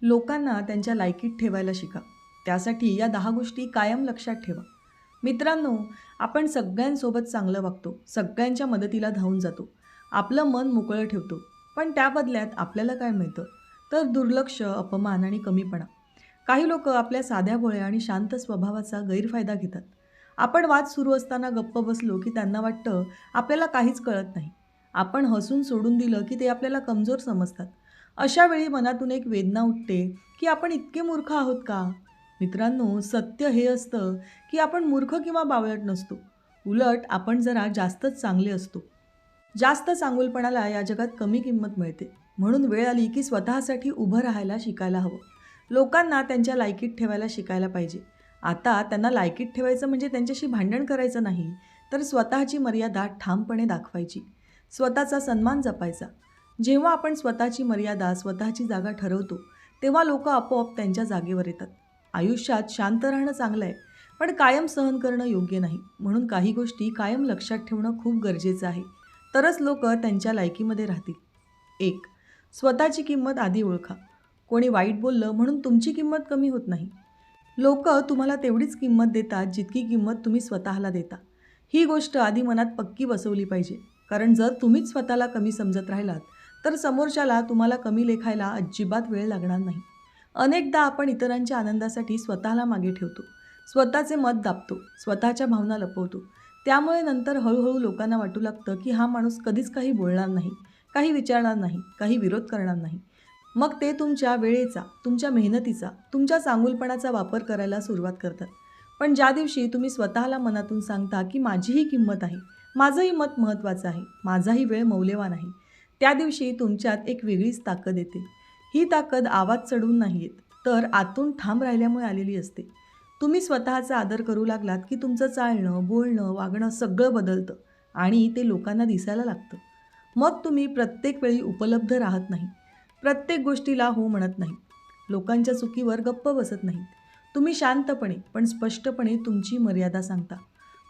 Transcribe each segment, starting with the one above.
लोकांना त्यांच्या लायकीत ठेवायला शिका. त्यासाठी या 10 गोष्टी कायम लक्षात ठेवा. मित्रांनो, आपण सगळ्यांसोबत चांगलं वागतो, सगळ्यांच्या मदतीला धावून जातो, आपलं मन मोकळं ठेवतो. पण त्या बदल्यात आपल्याला काय मिळतं? तर दुर्लक्ष, अपमान आणि कमीपणा. काही लोक आपल्या साध्या भोळ्या आणि शांत स्वभावाचा गैरफायदा घेतात. आपण वाद सुरू असताना गप्प बसलो की त्यांना वाटतं आपल्याला काहीच कळत नाही. आपण हसून सोडून दिलं की ते आपल्याला कमजोर समजतात. अशा वेळी मनातून एक वेदना उठते की आपण इतके मूर्ख आहोत का? मित्रांनो, सत्य हे असतं की आपण मूर्ख किंवा बावळट नसतो. उलट आपण जरा जास्तच चांगले असतो. जास्त चांगुलपणाला या जगात कमी किंमत मिळते. म्हणून वेळ आली की स्वतःसाठी उभं राहायला शिकायला हवं. लोकांना त्यांच्या लायकीत ठेवायला शिकायला पाहिजे. आता त्यांना लायकीत ठेवायचं म्हणजे त्यांच्याशी भांडण करायचं नाही, तर स्वतःची मर्यादा ठामपणे दाखवायची. स्वतःचा सन्मान जपायचा. जेव्हा आपण स्वतःची मर्यादा, स्वतःची जागा ठरवतो, तेव्हा लोक आपोआप त्यांच्या जागेवर येतात. आयुष्यात शांत राहणं चांगलं आहे, पण कायम सहन करणं योग्य नाही. म्हणून काही गोष्टी कायम लक्षात ठेवणं खूप गरजेचं आहे. तरच लोक त्यांच्या लायकीमध्ये राहतील. 1. स्वतःची किंमत आधी ओळखा. कोणी वाईट बोललं म्हणून तुमची किंमत कमी होत नाही. लोक तुम्हाला तेवढीच किंमत देतात जितकी किंमत तुम्ही स्वतःला देता. ही गोष्ट आधी मनात पक्की बसवली पाहिजे. कारण जर तुम्हीच स्वतःला कमी समजत राहिलात, तर समोरच्याला तुम्हाला कमी लेखायला अजिबात वेळ लागणार नाही. अनेकदा आपण इतरांच्या आनंदासाठी स्वतःला मागे ठेवतो. स्वतःचे मत दाबतो, स्वतःच्या भावना लपवतो. त्यामुळे नंतर हळूहळू लोकांना वाटू लागतं की हा माणूस कधीच काही बोलणार नाही, काही विचारणार नाही, काही विरोध करणार नाही. मग ते तुमच्या वेळेचा, तुमच्या मेहनतीचा, तुमच्या चांगुलपणाचा वापर करायला सुरुवात करतात. पण ज्या दिवशी तुम्ही स्वतःला मनातून सांगता की माझीही किंमत आहे, माझंही मत महत्त्वाचं आहे, माझाही वेळ मौल्यवान आहे, त्या दिवशी तुमच्यात एक वेगळीच ताकद येते. ही ताकद आवाज चढवून नाही येत, तर आतून ठाम राहिल्यामुळे आलेली असते. तुम्ही स्वतःचा आदर करू लागलात की तुमचं चालणं, बोलणं, वागणं सगळं बदलतं आणि ते लोकांना दिसायला लागतं. मग तुम्ही प्रत्येक वेळी उपलब्ध राहत नाही, प्रत्येक गोष्टीला हो म्हणत नाही, लोकांच्या चुकीवर गप्प बसत नाहीत. तुम्ही शांतपणे पण स्पष्टपणे तुमची मर्यादा सांगता.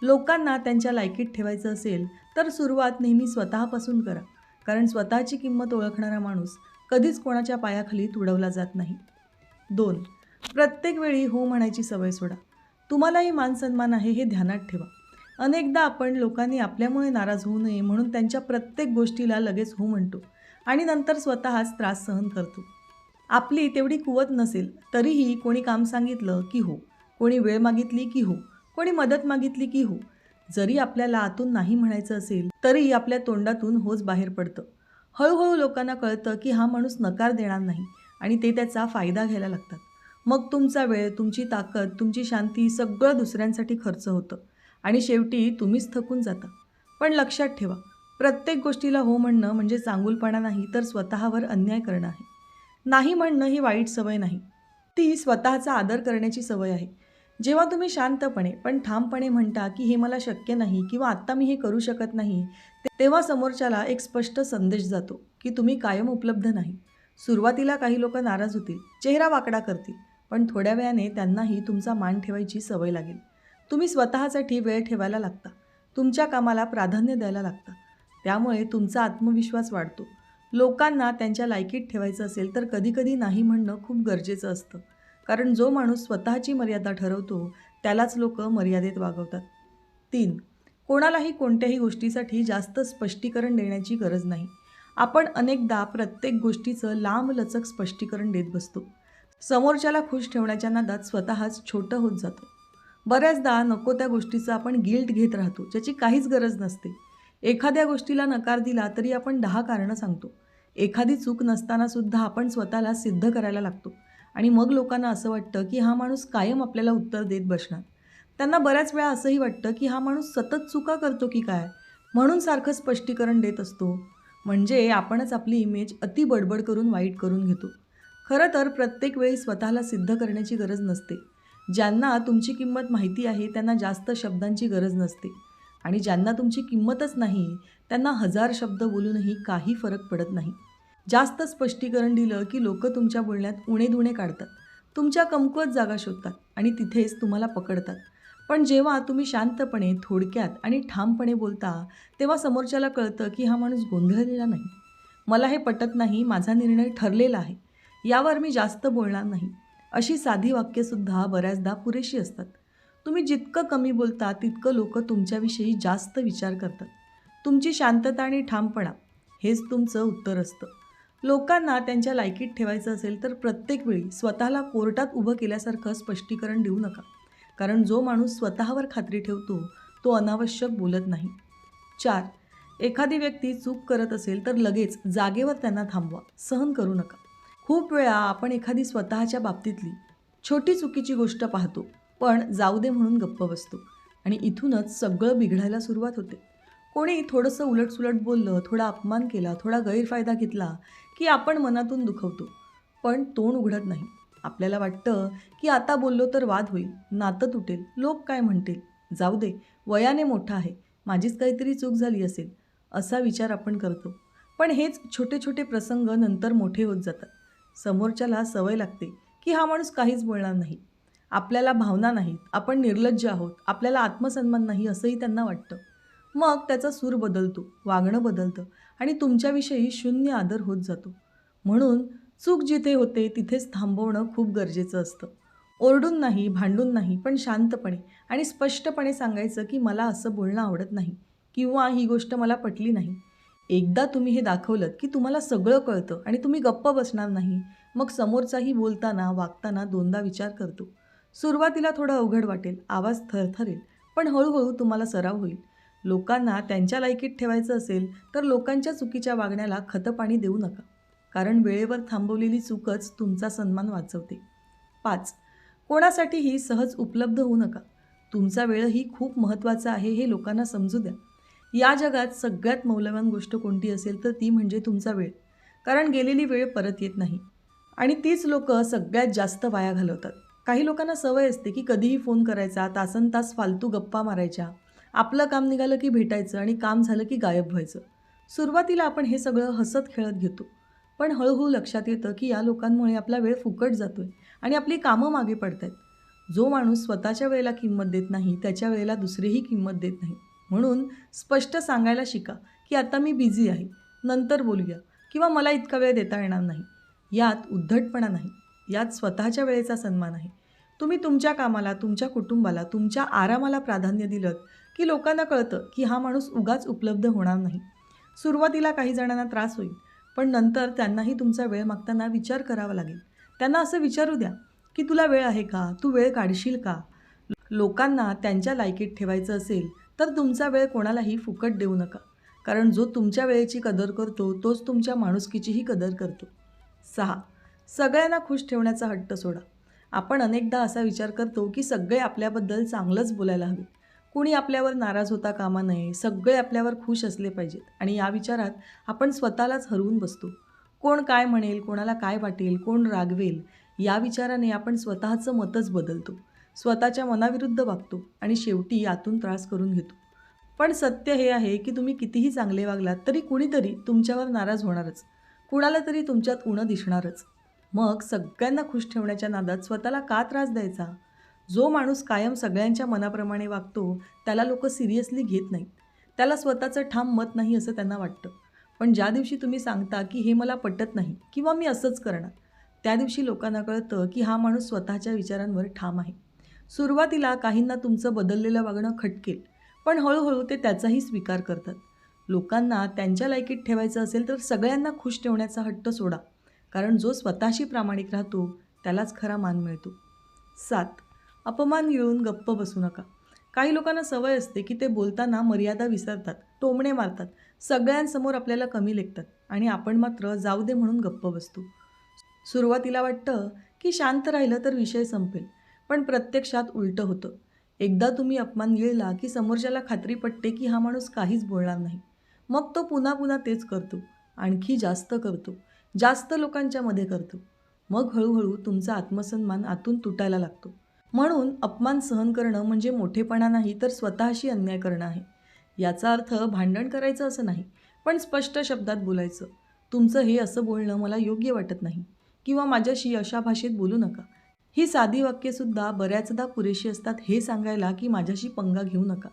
लोकांना त्यांच्या लायकीत ठेवायचं असेल तर सुरुवात नेहमी स्वतःपासून करा. कारण स्वतःची किंमत ओळखणारा माणूस कधीच कोणाच्या पायाखाली तुडवला जात नाही. 2. प्रत्येक वेळी हो म्हणायची सवय सोडा. तुम्हालाही मानसन्मान आहे हे ध्यानात ठेवा. अनेकदा आपण लोकांनी आपल्यामुळे नाराज होऊ नये म्हणून त्यांच्या प्रत्येक गोष्टीला लगेच हो म्हणतो आणि नंतर स्वतःच त्रास सहन करतो. आपली तेवढी कुवत नसेल तरीही कोणी काम सांगितलं की हो, कोणी वेळ मागितली की हो, कोणी मदत मागितली की हो. जरी आपल्याला आतून नाही म्हणायचं असेल तरी आपल्या तोंडातून होच बाहेर पडतं. हळूहळू लोकांना कळतं की हा माणूस नकार देणार नाही आणि ते त्याचा फायदा घ्यायला लागतात. मग तुमचा वेळ, तुमची ताकद, तुमची शांती सगळं दुसऱ्यांसाठी खर्च होतं आणि शेवटी तुम्हीच थकून जाता. पण लक्षात ठेवा, प्रत्येक गोष्टीला हो म्हणणं म्हणजे चांगुलपणा नाही, तर स्वतःवर अन्याय करणं आहे. नाही म्हणणं ही वाईट सवय नाही, ती स्वतःचा आदर करण्याची सवय आहे. जेव्हा तुम्ही शांतपणे पण ठामपणे म्हणता की हे मला शक्य नाही किंवा आत्ता मी हे करू शकत नाही, तेव्हा समोरच्याला एक स्पष्ट संदेश जातो की तुम्ही कायम उपलब्ध नाही. सुरुवातीला काही लोक नाराज होतील, चेहरा वाकडा करतील, पण थोड्या वेळाने त्यांनाही तुमचा मान ठेवायची सवय लागेल. तुम्ही स्वतःसाठी वेळ ठेवायला लागता, तुमच्या कामाला प्राधान्य द्यायला लागता. त्यामुळे तुमचा आत्मविश्वास वाढतो. लोकांना त्यांच्या लायकीत ठेवायचं असेल तर कधीकधी नाही म्हणणं खूप गरजेचं असतं. कारण जो माणूस स्वतःची मर्यादा ठरवतो त्यालाच लोक मर्यादेत वागवतात. 3. कोणालाही कोणत्याही गोष्टीसाठी जास्त स्पष्टीकरण देण्याची गरज नाही. आपण अनेकदा प्रत्येक गोष्टीचं लांबलचक स्पष्टीकरण देत बसतो. समोरच्याला खुश ठेवण्याच्या नादात स्वतःच छोटं होत जातो. बऱ्याचदा नको त्या गोष्टीचं आपण गिल्ट घेत राहतो, ज्याची काहीच गरज नसते. एखाद्या गोष्टीला नकार दिला तरी आपण 10 कारणं सांगतो. एखादी चूक नसताना सुद्धा आपण स्वतःला सिद्ध करायला लागतो आणि मग लोकांना असं वाटतं की हा माणूस कायम आपल्याला उत्तर देत बसणार. त्यांना बऱ्याच वेळा असंही वाटतं की हा माणूस सतत चुका करतो की काय, म्हणून सारखं स्पष्टीकरण देत असतो. म्हणजे आपणच आपली इमेज अति बडबड करून वाईट करून घेतो. खरं तर प्रत्येक वेळी स्वतःला सिद्ध करण्याची गरज नसते. ज्यांना तुमची किंमत माहिती आहे त्यांना जास्त शब्दांची गरज नसते आणि ज्यांना तुमची किंमतच नाही त्यांना 1000 शब्द बोलूनही काही फरक पडत नाही. जास्त स्पष्टीकरण दिलं की लोक तुमच्या बोलण्यात उणे-दुणे काढतात, तुमच्या कमकुवत जागा शोधतात आणि तिथेच तुम्हाला पकडतात. पण जेव्हा तुम्ही शांतपणे, थोडक्यात आणि ठामपणे बोलता, तेव्हा समोरच्याला कळतं की हा माणूस गोंधळलेला नाही. मला हे पटत नाही, माझा निर्णय ठरलेला आहे. यावर मी जास्त बोलणार नाही. अशी साधी वाक्यसुद्धा बऱ्याचदा पुरेशी असतात. तुम्ही जितकं कमी बोलता तितकं लोक तुमच्याविषयी जास्त विचार करतात. तुमची शांतता आणि ठामपणा हेच तुमचं उत्तर असतं. लोकांना त्यांच्या लायकीत ठेवायचं असेल तर प्रत्येक वेळी स्वतःला कोर्टात उभं केल्यासारखं स्पष्टीकरण देऊ नका. कारण जो माणूस स्वतःवर खात्री ठेवतो तो अनावश्यक बोलत नाही. 4. एखादी व्यक्ती चूक करत असेल तर लगेच जागेवर त्यांना थांबवा. सहन करू नका. खूप वेळा आपण एखादी स्वतःच्या बाबतीतली छोटी चुकीची गोष्ट पाहतो, पण जाऊ दे म्हणून गप्प बसतो आणि इथूनच सगळं बिघडायला सुरुवात होते. कोणी थोडंसं उलटसुलट बोललं, थोडा अपमान केला, थोडा गैरफायदा घेतला की आपण मनातून दुखवतो, पण तोंड उघडत नाही. आपल्याला वाटतं की आता बोललो तर वाद होईल, नातं तुटेल, लोक काय म्हणतील, जाऊ दे, वयाने मोठा आहे, माझीच काहीतरी चूक झाली असेल, असा विचार आपण करतो. पण हेच छोटे छोटे प्रसंग नंतर मोठे होत जातात. समोरच्याला सवय लागते की हा माणूस काहीच बोलणार नाही, आपल्याला भावना नाहीत, आपण निर्लज्ज आहोत, आपल्याला आत्मसन्मान नाही असंही त्यांना वाटतं. मग त्याचा सूर बदलतो, वागणं बदलतं आणि तुमच्याविषयी शून्य आदर होत जातो. म्हणून चूक जिथे होते तिथेच थांबवणं खूप गरजेचं असतं. ओरडून नाही, भांडून नाही, पण शांतपणे आणि स्पष्टपणे सांगायचं की मला असं बोलणं आवडत नाही किंवा ही गोष्ट मला पटली नाही. एकदा तुम्ही हे दाखवलंत की तुम्हाला सगळं कळतं आणि तुम्ही गप्प बसणार नाही, मग समोरचाही बोलताना, वागताना दोनदा विचार करतो. सुरुवातीला थोडं अवघड वाटेल, आवाज थरथरेल, पण हळूहळू तुम्हाला सराव होईल. लोकांना त्यांच्या लायकीत ठेवायचं असेल तर लोकांच्या चुकीच्या वागण्याला खतपाणी देऊ नका. कारण वेळेवर थांबवलेली चूकच तुमचा सन्मान वाचवते. 5. कोणासाठीही सहज उपलब्ध होऊ नका. तुमचा वेळही खूप महत्त्वाचा आहे हे लोकांना समजू द्या. या जगात सगळ्यात मौल्यवान गोष्ट कोणती असेल तर ती म्हणजे तुमचा वेळ. कारण गेलेली वेळ परत येत नाही आणि तीच लोकं सगळ्यात जास्त वाया घालवतात. काही लोकांना सवय असते की कधीही फोन करायचा, तासनतास फालतू गप्पा मारायच्या, आपलं काम निघालं की भेटायचं आणि काम झालं की गायब व्हायचं. सुरुवातीला आपण हे सगळं हसत खेळत घेतो, पण हळूहळू लक्षात येतं की या लोकांमुळे आपला वेळ फुकट जातोय आणि आपली कामं मागे पडतायत. जो माणूस स्वतःच्या वेळेला किंमत देत नाही त्याच्या वेळेला दुसरेही किंमत देत नाही. म्हणून स्पष्ट सांगायला शिका की आता मी बिझी आहे, नंतर बोलूया किंवा मला इतका वेळ देता येणार नाही. यात उद्धटपणा नाही, यात स्वतःच्या वेळेचा सन्मान आहे. तुम्ही तुमच्या कामाला, तुमच्या कुटुंबाला, तुमच्या आरामाला प्राधान्य दिलंत की लोकांना कळतं की हा माणूस उगाच उपलब्ध होणार नाही. सुरुवातीला काही जणांना त्रास होईल, पण नंतर त्यांनाही तुमचा वेळ मागताना विचार करावा लागेल. त्यांना असं विचारू द्या की तुला वेळ आहे का? तू वेळ काढशील का? लोकांना त्यांच्या लायकीत ठेवायचं असेल तर तुमचा वेळ कोणालाही फुकट देऊ नका. कारण जो तुमच्या वेळेची कदर करतो तोच तुमच्या माणुसकीचीही कदर करतो. 6. सगळ्यांना खुश ठेवण्याचा हट्ट सोडा. आपण अनेकदा असा विचार करतो की सगळे आपल्याबद्दल चांगलंच बोलायला हवे, कुणी आपल्यावर नाराज होता कामा नये, सगळे आपल्यावर खुश असले पाहिजेत आणि या विचारात आपण स्वतःलाच हरवून बसतो. कोण काय म्हणेल, कोणाला काय वाटेल, कोण रागवेल, या विचाराने आपण स्वतःचं मतच बदलतो, स्वतःच्या मनाविरुद्ध वागतो आणि शेवटी यातून त्रास करून घेतो. पण सत्य हे आहे की तुम्ही कितीही चांगले वागलात तरी कुणीतरी तुमच्यावर नाराज होणारच, कुणाला तरी तुमच्यात उणं दिसणारच. मग सगळ्यांना खुश ठेवण्याच्या नादात स्वतःला का त्रास द्यायचा? जो माणूस कायम सगळ्यांच्या मनाप्रमाणे वागतो त्याला लोक सिरियसली घेत नाहीत. त्याला स्वतःचं ठाम मत नाही असं त्यांना वाटतं. पण ज्या दिवशी तुम्ही सांगता की हे मला पटत नाही किंवा मी असंच करणार, त्या दिवशी लोकांना कळतं की हा माणूस स्वतःच्या विचारांवर ठाम आहे. सुरुवातीला काहींना तुमचं बदललेलं वागणं खटकेल, पण हळूहळू ते त्याचाही स्वीकार करतात. लोकांना त्यांच्या लायकीत ठेवायचं असेल तर सगळ्यांना खुश ठेवण्याचा हट्ट सोडा. कारण जो स्वतःशी प्रामाणिक राहतो त्यालाच खरा मान मिळतो. 7. अपमान गिळून गप्प बसू नका. काही लोकांना सवय असते की ते बोलताना मर्यादा विसरतात, टोमणे मारतात, सगळ्यांसमोर आपल्याला कमी लेखतात आणि आपण मात्र जाऊ दे म्हणून गप्प बसतो. सुरुवातीला वाटतं की शांत राहिलं तर विषय संपेल, पण प्रत्यक्षात उलटं होतं. एकदा तुम्ही अपमान गिळला की समोरच्याला खात्री पटते की हा माणूस काहीच बोलणार नाही. मग तो पुन्हा पुन्हा तेच करतो, आणखी जास्त करतो, जास्त लोकांच्या मध्ये करतो. मग हळूहळू तुमचा आत्मसन्मान आतून तुटायला लागतो. म्हणून अपमान सहन करणं म्हणजे मोठेपणा नाही तर स्वतःशी अन्याय करणं आहे. याचा अर्थ भांडण करायचं असं नाही, पण स्पष्ट शब्दात बोलायचं. तुमचं हे असं बोलणं मला योग्य वाटत नाही किंवा माझ्याशी अशा भाषेत बोलू नका. ही साधी वाक्यसुद्धा बऱ्याचदा पुरेशी असतात हे सांगायला की माझ्याशी पंगा घेऊ नका.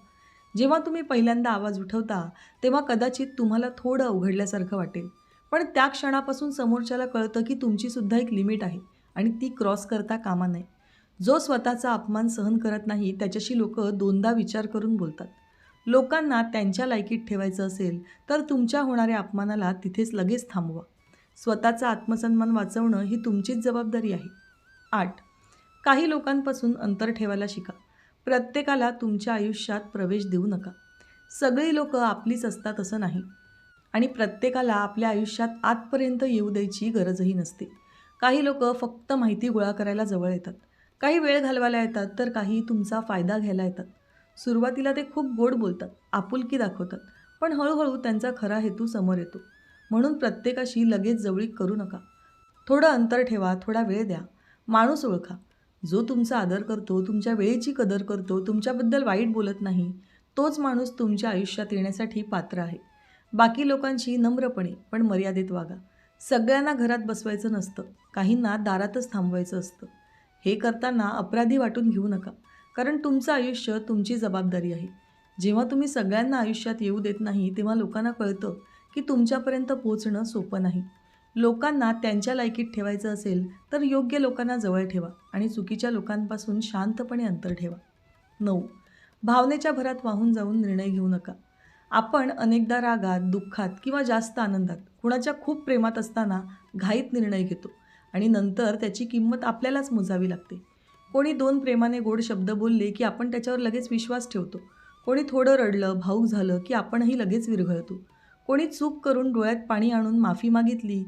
जेव्हा तुम्ही पहिल्यांदा आवाज उठवता तेव्हा कदाचित तुम्हाला थोडं अवघडल्यासारखं वाटेल, पण त्या क्षणापासून समोरच्याला कळतं की तुमचीसुद्धा एक लिमिट आहे आणि ती क्रॉस करता कामा नये. जो स्वतःचा अपमान सहन करत नाही त्याच्याशी लोकं दोनदा विचार करून बोलतात. लोकांना त्यांच्या लायकीत ठेवायचं असेल तर तुमच्या होणाऱ्या अपमानाला तिथेच लगेच थांबवा. स्वतःचा आत्मसन्मान वाचवणं ही तुमचीच जबाबदारी आहे. 8. काही लोकांपासून अंतर ठेवायला शिका. प्रत्येकाला तुमच्या आयुष्यात प्रवेश देऊ नका. सगळी लोकं आपलीच असतात असं नाही आणि प्रत्येकाला आपल्या आयुष्यात आतपर्यंत येऊ द्यायची गरजही नसते. काही लोकं फक्त माहिती गोळा करायला जवळ येतात. काही वेळ घालवायला येतात तर काही तुमचा फायदा घ्यायला येतात. सुरुवातीला ते खूप गोड बोलतात, आपुलकी दाखवतात, पण हळूहळू त्यांचा खरा हेतू समोर येतो. म्हणून प्रत्येकाशी लगेच जवळीक करू नका. थोडं अंतर ठेवा, थोडा वेळ द्या. माणूस ओळखा. जो तुमचा आदर करतो, तुमच्या वेळेची कदर करतो, तुमच्याबद्दल वाईट बोलत नाही, तोच माणूस तुमच्या आयुष्यात येण्यासाठी पात्र आहे. बाकी लोकांशी नम्रपणे पण मर्यादेत वागा. सगळ्यांना घरात बसवायचं नसतं, काहींना दारातच थांबवायचं असतं. हे करताना अपराधी वाटून घेऊ नका, कारण तुमचं आयुष्य तुमची जबाबदारी आहे. जेव्हा तुम्ही सगळ्यांना आयुष्यात येऊ देत नाही, तेव्हा लोकांना कळतं की तुमच्यापर्यंत पोहोचणं सोपं नाही. लोकांना त्यांच्या लायकीत ठेवायचं असेल तर योग्य लोकांना जवळ ठेवा आणि चुकीच्या लोकांपासून शांतपणे अंतर ठेवा. 9. भावनेच्या भरात वाहून जाऊन निर्णय घेऊ नका. आपण अनेकदा रागात, दुःखात किंवा जास्त आनंदात, कुणाच्या खूप प्रेमात असताना घाईत निर्णय घेतो आणि नंतर त्याची किंमत आपल्यालाच मोजावी लागते. कोणी 2 प्रेमाने गोड शब्द बोलले की आपण त्याच्यावर लगेच विश्वास ठेवतो. कोणी थोडं रडलं, भावूक झालं की आपणही लगेच विरघळतो. कोणी चूक करून डोळ्यात पाणी आणून माफी मागितली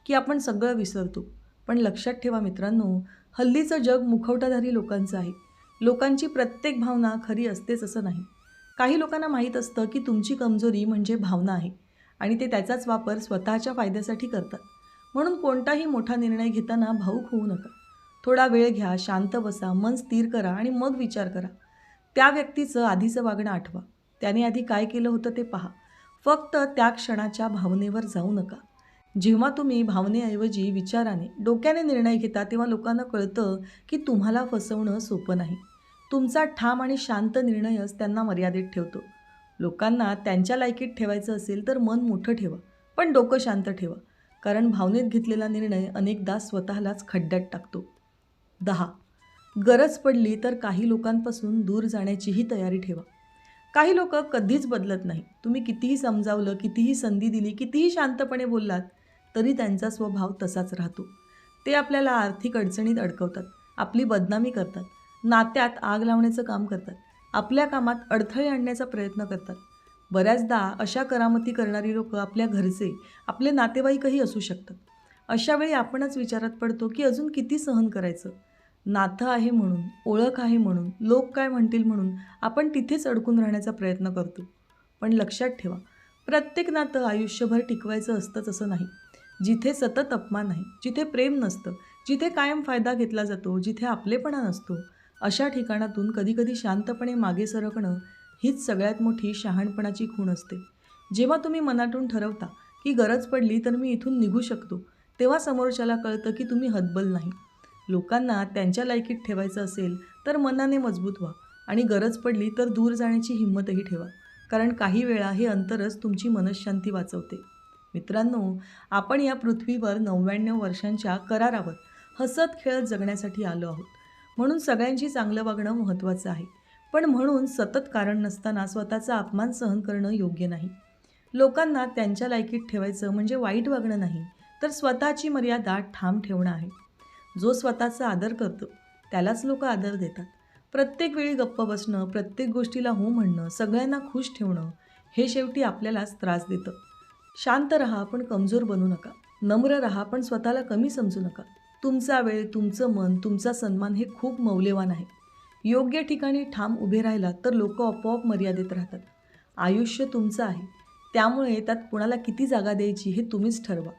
की आपण सगळं विसरतो. पण लक्षात ठेवा मित्रांनो, हल्लीचं जग मुखवटाधारी लोकांचं आहे. लोकांची प्रत्येक भावना खरी असतेच असं नाही. काही लोकांना माहीत असतं की तुमची कमजोरी म्हणजे भावना आहे आणि ते त्याचाच वापर स्वतःच्या फायद्यासाठी करतात. म्हणून कोणताही मोठा निर्णय घेताना भावूक होऊ नका. थोडा वेळ घ्या, शांत बसा, मन स्थिर करा आणि मग विचार करा. त्या व्यक्तीचं आधीचं वागणं आठवा. त्याने आधी काय केलं होतं ते पहा. फक्त त्या क्षणाच्या भावनेवर जाऊ नका. जेव्हा तुम्ही भावनेऐवजी विचाराने, डोक्याने निर्णय घेता तेव्हा लोकांना कळतं की तुम्हाला फसवणं सोपं नाही. तुमचा ठाम आणि शांत निर्णयच त्यांना मर्यादेत ठेवतो. लोकांना त्यांच्या लायकीत ठेवायचं असेल तर मन मोठं ठेवा, पण डोकं शांत ठेवा. कारण भावनेत घेतलेला निर्णय अनेकदा स्वतःलाच खड्ड्यात टाकतो. 10. गरज पडली तर काही लोकांपासून दूर जाण्याचीही तयारी ठेवा. काही लोकं कधीच बदलत नाही. तुम्ही कितीही समजावलं, कितीही संधी दिली, कितीही शांतपणे बोललात, तरी त्यांचा स्वभाव तसाच राहतो. ते आपल्याला आर्थिक अडचणीत अडकवतात, आपली बदनामी करतात, नात्यात आग लावण्याचं काम करतात, आपल्या कामात अडथळे आणण्याचा प्रयत्न करतात. बऱ्याचदा अशा करामती करणारी लोकं आपल्या घरचे, आपले नातेवाईकही असू शकतात. अशावेळी आपणच विचारात पडतो की अजून किती सहन करायचं. नातं आहे म्हणून, ओळख आहे म्हणून, लोक काय म्हणतील म्हणून आपण तिथेच अडकून राहण्याचा प्रयत्न करतो. पण लक्षात ठेवा, प्रत्येक नातं आयुष्यभर टिकवायचं असतंच असं नाही. जिथे सतत अपमान आहे, जिथे प्रेम नसतं, जिथे कायम फायदा घेतला जातो, जिथे आपलेपणा नसतो, अशा ठिकाणातून कधीकधी शांतपणे मागे सरकणं हीच सगळ्यात मोठी शहाणपणाची खूण असते. जेव्हा तुम्ही मनातून ठरवता की गरज पडली तर मी इथून निघू शकतो, तेव्हा समोरच्याला कळतं की तुम्ही हतबल नाही. लोकांना त्यांच्या लायकीत ठेवायचं असेल तर मनाने मजबूत व्हा आणि गरज पडली तर दूर जाण्याची हिंमतही ठेवा. कारण काही वेळा हे अंतरच तुमची मनःशांती वाचवते. मित्रांनो, आपण या पृथ्वीवर 99 वर्षांच्या करारावर हसत खेळत जगण्यासाठी आलो आहोत. म्हणून सगळ्यांशी चांगलं वागणं महत्त्वाचं आहे. पण म्हणून सतत कारण नसताना स्वतःचा अपमान सहन करणं योग्य नाही. लोकांना त्यांच्या लायकीत ठेवायचं म्हणजे वाईट वागणं नाही, तर स्वतःची मर्यादा ठाम ठेवणं आहे. जो स्वतःचा आदर करतो त्यालाच लोक आदर देतात. प्रत्येक वेळी गप्प बसणं, प्रत्येक गोष्टीला हो म्हणणं, सगळ्यांना खुश ठेवणं हे शेवटी आपल्यालाच त्रास देतं. शांत रहा पण कमजोर बनू नका. नम्र रहा पण स्वतःला कमी समजू नका. तुमचा वेळ, तुमचं मन, तुमचा सन्मान हे खूप मौल्यवान आहे. योग्य ठिकाणी ठाम उभे राहिलात तर लोक आपोआप मर्यादेत राहतात. आयुष्य तुमचं आहे, त्यामुळे त्यात कुणाला किती जागा द्यायची हे तुम्हीच ठरवा.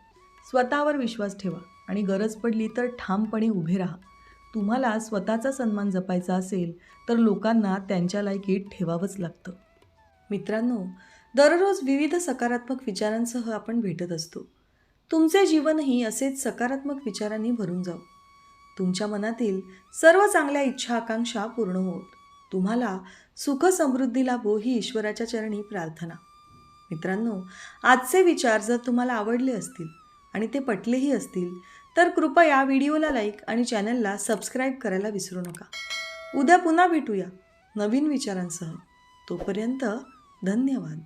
स्वतःवर विश्वास ठेवा आणि गरज पडली तर ठामपणे उभे राहा. तुम्हाला स्वतःचा सन्मान जपायचा असेल तर लोकांना त्यांच्या लायकीत ठेवावंच लागतं. मित्रांनो, दररोज विविध सकारात्मक विचारांसह आपण भेटत असतो. तुमचे जीवनही असेच सकारात्मक विचारांनी भरून जावो. तुमच्या मनातील सर्व चांगल्या इच्छा आकांक्षा पूर्ण होत. तुम्हाला सुख समृद्धी लाभो ही ईश्वराच्या चरणी प्रार्थना. मित्रांनो, आजचे विचार जर तुम्हाला आवडले असतील आणि ते पटलेही असतील तर कृपया व्हिडिओला लाईक आणि चॅनलला सबस्क्राईब करायला विसरू नका. उद्या पुन्हा भेटूया नवीन विचारांसह. तोपर्यंत धन्यवाद.